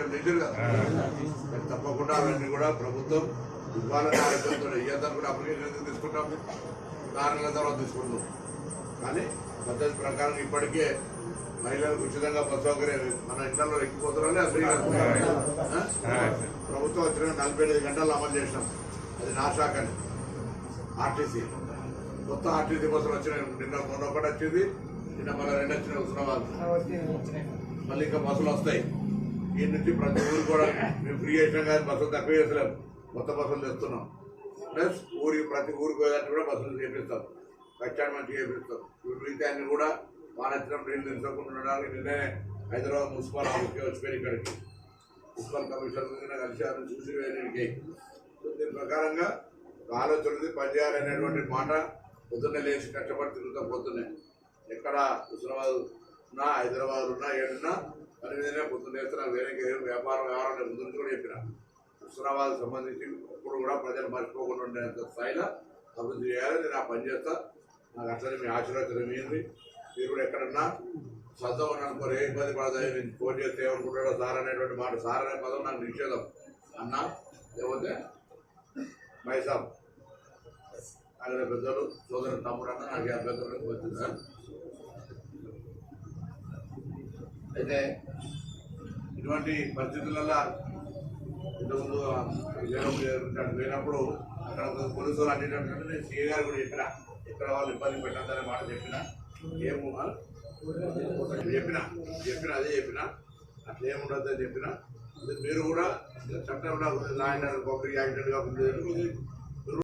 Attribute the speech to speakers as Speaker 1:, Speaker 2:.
Speaker 1: విషయం నిజం కదా. తప్పకుండా అవన్నీ కూడా ప్రభుత్వం ఇవ్వాలని ఆలోచనతో ఇయ్యదని కూడా అప్లికేషన్ తీసుకుంటాము, 6 నెలల తర్వాత తీసుకుంటాం. కానీ పద్ధతి ప్రకారం ఇప్పటికే మహిళలకు ఉచితంగా బస్సు సౌకర్యం మన ఇంట్లో ఎక్కిపోతున్నారని ప్రభుత్వం వచ్చిన 45 గంటలు అమలు చేసినాం. అది నా శాఖ అని. ఆర్టీసీ మొత్తం ఆర్టీసీ బస్సులు వచ్చినాయి. మొన్న ఒకటి వచ్చింది, నిన్న మళ్ళీ 2 వచ్చినాయి ఉస్మానాబాద్. మళ్ళీ ఇంకా బస్సులు వస్తాయి. ఈ నుంచి ప్రతి ఊరు కూడా మేము ఫ్రీ చేసినాం కానీ బస్సులు తక్కువ చేసలేము, కొత్త బస్సులు తెస్తున్నాం. ప్లస్ ప్రతి ఊరికి పోయేదాన్ని కూడా బస్సులు చేపిస్తాం, కచ్చాడు మంచిగా చేపిస్తాం. మిగతా అన్ని కూడా మానచ్చినం నీళ్ళు తెలుసుకోకుండా ఉండడానికి నిన్నే హైదరాబాద్ మున్సిపల్ ఆఫీస్కి వచ్చిపోయి ఇక్కడికి మున్సిపల్ కమిషనర్ కలిసి చూసి వేయడానికి. దీని ప్రకారంగా ఆలోచనది పనిచేయాలనేటువంటి మాట పొద్దున్నే లేచి కష్టపడి తిరుగుతాం. పొద్దున్నే ఎక్కడ హుస్నాబాద్ ఉన్నా, హైదరాబాద్ ఉన్నా, ఏడున్నా పని మీదనే పొద్దున్న వేస్తున్నా. వేరే వ్యాపారం ముందు కూడా చెప్పిన హుస్నాబాద్ సంబంధించి ఇప్పుడు కూడా ప్రజలు మర్చిపోకుండా ఉండేంత స్థాయిలో అభివృద్ధి చేయాలని నేను ఆ పని చేస్తా. నాకు అట్లనే మీ ఆశీర్వాదం ఏంది. మీరు కూడా ఎక్కడన్నా చదువు అనుకోరు, ఏ ఇబ్బంది పడతాయి. నేను ఫోన్ చేస్తే ఏమనుకుంటాడో సార్ అనేటువంటి మాట, సార్ అనే పదం నాకు నిషేధం అన్నా. లేకపోతే మైసాబ్ అక్కడ పెద్దలు సోదరు తమ్ముడు అన్న నాకు అభ్యంతరం వచ్చింది సార్. అయితే ఇటువంటి పరిస్థితులలో ఇంతకుముందు పోయినప్పుడు అక్కడ పోలీసులు అనేటటువంటి నేను సీఏ గారు కూడా చెప్పిన, ఎక్కడ వాళ్ళు ఇబ్బంది పెట్టద్దనే మాట చెప్పిన. ఏమో చెప్పిన అదే చెప్పిన, అట్లా ఏముండదు అని చెప్పిన. మీరు కూడా చట్టంలో law and order public accident కాకుండా